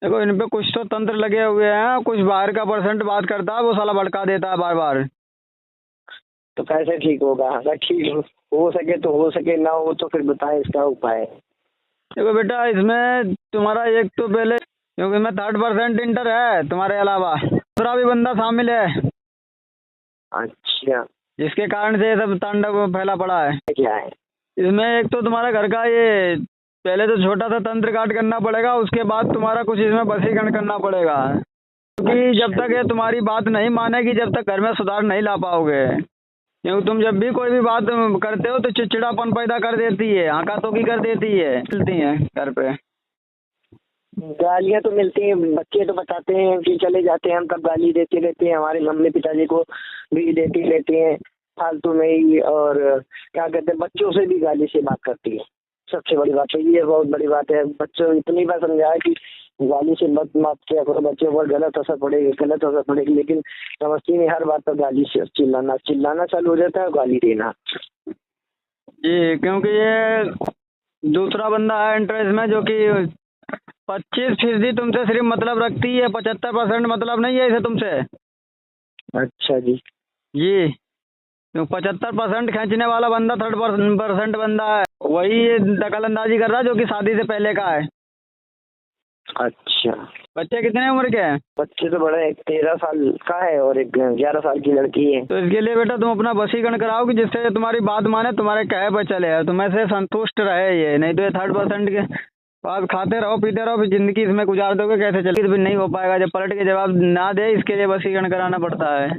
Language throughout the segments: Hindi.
देखो इन पे कुछ तो तंत्र लगे हुए हैं, कुछ बाहर का परसेंट बात करता है, वो साला भड़का देता है बार बार। तो कैसे ठीक होगा? अगर ठीक हो सके तो हो सके, ना हो तो फिर बताएं इसका उपाय। देखो बेटा, इसमें तुम्हारा एक तो पहले, क्योंकि इसमें 30% इंटर है तुम्हारे अलावा, दूसरा भी बंदा शामिल है, अच्छा, जिसके कारण से ये सब तांडव फैला पड़ा है। क्या है? इसमें एक तो तुम्हारा घर का ये, पहले तो छोटा सा तंत्र काट करना पड़ेगा, उसके बाद तुम्हारा कुछ इसमें वशीकरण करना पड़ेगा, क्योंकि जब तक ये तुम्हारी बात नहीं मानेगी, जब तक घर में सुधार नहीं ला पाओगे। क्योंकि तुम जब भी कोई भी बात करते हो तो चिड़चिड़ापन पैदा कर देती है, आंकातों की कर देती है, मिलती है घर पे। गालियाँ तो मिलती हैं, बच्चे तो बताते हैं कि चले जाते हैं हम, तब गाली देते रहते हैं, हमारे मम्मी पिताजी को भी देती रहती हैं फालतू में ही। और क्या कहते हैं, बच्चों से भी गाली से बात करती है। सबसे बड़ी बात है ये, बहुत बड़ी बात है। बच्चों इतनी बार समझाया कि गाली से मत मत किया करो, बच्चों पर गलत असर पड़ेगा, गलत असर पड़ेगी, लेकिन समझती नहीं। हर बात पर गाली से चिल्लाना चिल्लाना चालू हो जाता है, गाली देना। जी, क्योंकि ये दूसरा बंदा है इंटरेस्ट में, जो कि 25% तुमसे सिर्फ मतलब रखती है, 75% मतलब नहीं है इसे तुमसे। अच्छा जी। जी, तो 75% खींचने वाला बंदा 30% बंदा है, वही ये दखल अंदाजी कर रहा है, जो कि शादी से पहले का है। अच्छा, बच्चे कितने उम्र के हैं? बच्चे तो बड़ा, एक 13 साल का है और एक 11 साल की लड़की है। तो इसके लिए बेटा तुम अपना वशीकरण कराओ, कि जिससे तुम्हारी बात माने, तुम्हारे कहे पर चले, तुम्हें से संतुष्ट रहे ये। नहीं तो ये 30% के बाद खाते रहो पीते रहो, फिर जिंदगी इसमें गुजार दोगे, कैसे चलेगी? भी नहीं हो पाएगा, जब पलट के जवाब ना दे, इसके लिए वशीकरण कराना पड़ता है।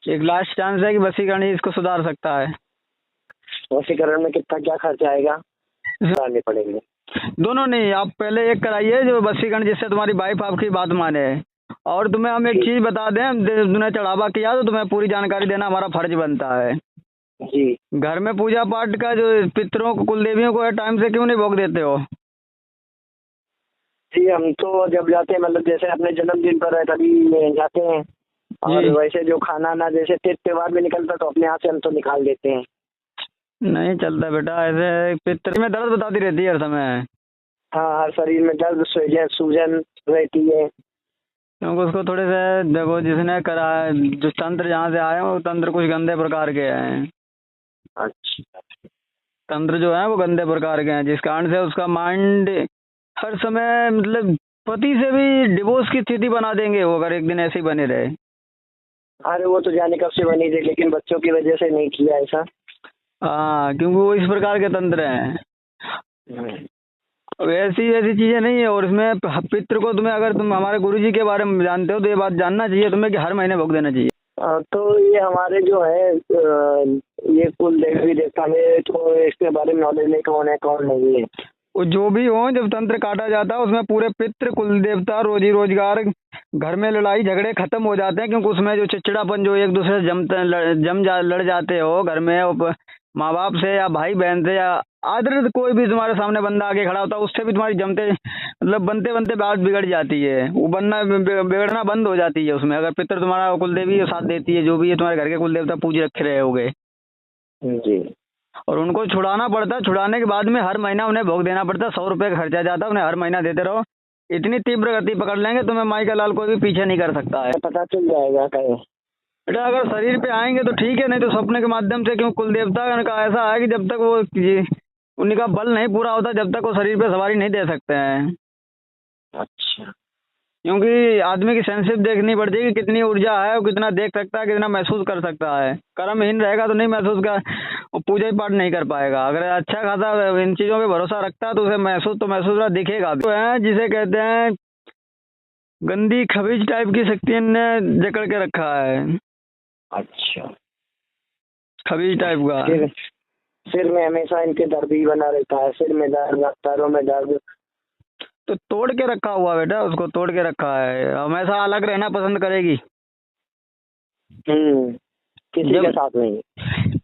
एक लास्ट चांस है कि वशीकरण ही इसको सुधार सकता है। वशीकरण में कितना क्या खर्चा आएगा? कराने पड़ेंगे? दोनों नहीं, आप पहले एक कराइए जो वशीकरण, जिससे तुम्हारी वाइफ आपकी बात माने। और तुम्हें हम एक चीज बता दें, तुमने चढ़ावा किया तो तुम्हें पूरी जानकारी देना हमारा फर्ज बनता है। जी। घर में पूजा पाठ का जो पितरों को, कुल देवियों को टाइम से क्यों नहीं भोग देते हो? जी, हम तो जब जाते हैं, मतलब जैसे अपने जन्मदिन पर है तभी जाते हैं। और वैसे जो खाना ना, जैसे तीज त्योहार में निकलता तो अपने हाथ से हम तो निकाल देते हैं। नहीं चलता बेटा ऐसे, पितर में दर्द बताती रहती है हर समय। हाँ, हर शरीर में दर्द सूजन रहती है। क्योंकि उसको थोड़े से देखो, जिसने करा जो तंत्र जहाँ से आए हैं, वो तंत्र कुछ गंदे प्रकार के हैं। अच्छा। तंत्र जो है वो गंदे प्रकार के हैं, जिस कारण से उसका माइंड हर समय, मतलब पति से भी डिवोर्स की स्थिति बना देंगे वो, अगर एक दिन ऐसे ही बने रहे। अरे वो तो जाने कब से बनी थी, लेकिन बच्चों की वजह से नहीं किया ऐसा। हाँ, क्योंकि वो इस प्रकार के तंत्र हैं। वैसी वैसी चीजें नहीं है। और इसमें पितृ को तुम्हें, अगर तुम हमारे गुरुजी के बारे में जानते हो, तो ये बात जानना चाहिए तुम्हें कि हर महीने भोग देना चाहिए। तो ये हमारे जो है ये कुल देवी देवता में तो इसके बारे में नॉलेज नहीं, कौन है कौन नहीं है। वो जो भी हो, जब तंत्र काटा जाता है उसमें पूरे पितृ, कुल देवता, रोजी रोजगार, घर में लड़ाई झगड़े खत्म हो जाते हैं। क्योंकि उसमें जो चिड़चिड़ापन, जो एक दूसरे से लड़ जाते हो घर में, माँ बाप से या भाई बहन से, या आदर कोई भी तुम्हारे सामने बंदा आके खड़ा होता है, उससे भी तुम्हारी जमते, मतलब बनते बनते बात बिगड़ जाती है। वो बनना बिगड़ना बंद हो जाती है उसमें, अगर पितृ तुम्हारा कुल देवी साथ देती है, जो भी है तुम्हारे घर के कुल देवता पूज रखे रहे होगे। जी। और उनको छुड़ाना पड़ता है, छुड़ाने के बाद में हर महीना उन्हें भोग देना पड़ता है। 100 रुपये का खर्चा जाता है, उन्हें हर महीना देते रहो। इतनी तीव्र गति पकड़ लेंगे तुम्हें, माई का लाल कोई भी पीछे नहीं कर सकता है। पता चल जाएगा कहीं। बेटा अगर शरीर पे आएंगे तो ठीक है, नहीं तो सपने के माध्यम से। क्यों, कुल देवता का ऐसा है कि जब तक वो उन्हीं का बल नहीं पूरा होता, जब तक वो शरीर पे सवारी नहीं दे सकते हैं। अच्छा। क्योंकि आदमी की सेंसिटिव देखनी पड़ती है कि कितनी ऊर्जा है, वो कितना देख सकता है, कितना महसूस कर सकता है। कर्महीन रहेगा तो नहीं महसूस कर, वो पूजा ही पाठ नहीं कर पाएगा। अगर अच्छा खासा इन चीज़ों पे भरोसा रखता है तो उसे महसूस तो महसूस दिखेगा भी। तो है जिसे कहते हैं गंदी खबीज टाइप की शक्ति ने जकड़ के रखा है। अच्छा। खबीज टाइप का। सिर में हमेशा इनके दर्द ही बना रहता है, सिर में दर्द, पैरों में दर्द। तो तोड़ के रखा हुआ बेटा, उसको तोड़ के रखा है। हमेशा अलग रहना पसंद करेगी। किसी के साथ नहीं।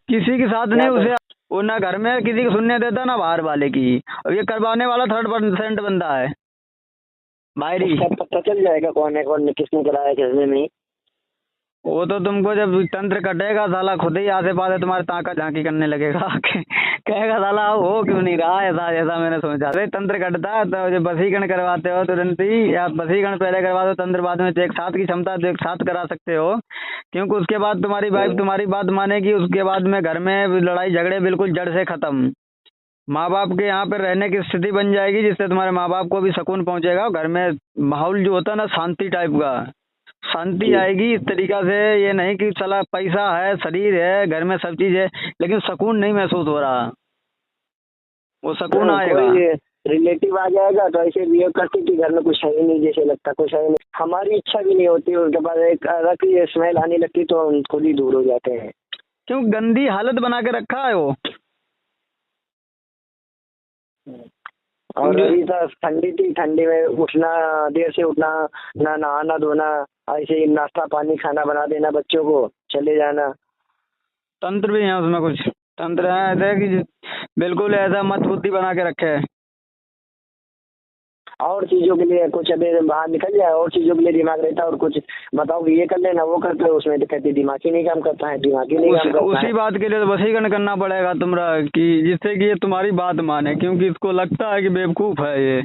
किसी के साथ नहीं। उसे वो ना घर में किसी को सुनने देता, ना बाहर वाले की। अब ये करवाने वाला 3% बंदा है बाहरी। पता चल जाएगा कौन है कौन नहीं, किसने कराया किसने नहीं। वो तो तुमको जब तंत्र कटेगा साला खुद ही आसे पासे तुम्हारे ताका झांकी करने लगेगा कहेगा साला हो क्यों नहीं रहा, ऐसा ऐसा मैंने सोचा। अरे तंत्र कटता है तो जब वशीकरण करवाते हो तुरंत ही, या वशीकरण पहले करवा दो तंत्र बाद में, तो एक साथ की क्षमता तो एक साथ करा सकते हो, क्योंकि उसके बाद तुम्हारी वाइफ तुम्हारी बात मानेगी, उसके बाद में घर में लड़ाई झगड़े बिल्कुल जड़ से खत्म। माँ बाप के यहाँ पे रहने की स्थिति बन जाएगी, जिससे तुम्हारे माँ बाप को भी सुकून पहुंचेगा, घर में माहौल जो होता है ना शांति टाइप का, शांति आएगी इस तरीका से। ये नहीं कि चला पैसा है, शरीर है, घर में सब चीज है, लेकिन सुकून नहीं महसूस हो रहा, वो सुकून आएगा। कोई रिलेटिव आ जाएगा तो ऐसे बिहेव करती कि घर में कुछ है ही नहीं, जैसे लगता कुछ है ही नहीं, हमारी इच्छा भी नहीं होती, उसके बाद एक अलग ही स्मेल आने लगती तो हम खुद ही दूर हो जाते हैं। क्यों गंदी हालत बना के रखा है वो। और अभी तो ठंडी थी, ठंडी में उठना, देर से उठना, ना नहाना धोना, ऐसे ही नाश्ता पानी खाना बना देना बच्चों को, चले जाना। तंत्र भी है उसमें, कुछ तंत्र है ऐसे कि बिल्कुल ऐसा मत बुद्धि बना के रखे है। और चीजों के लिए कुछ अभी बाहर निकल जाए, और चीजों के लिए दिमाग रहता है, और कुछ बताओ कि ये कर लेना वो करते हो, उसमें तो कहते दिमाग ही नहीं काम करता है, दिमाग ही नहीं काम करता उसी है। बात के लिए तो वशीकरण करना पड़ेगा तुम्हारा, कि जिससे कि ये तुम्हारी बात माने, क्योंकि इसको लगता है कि बेवकूफ है ये।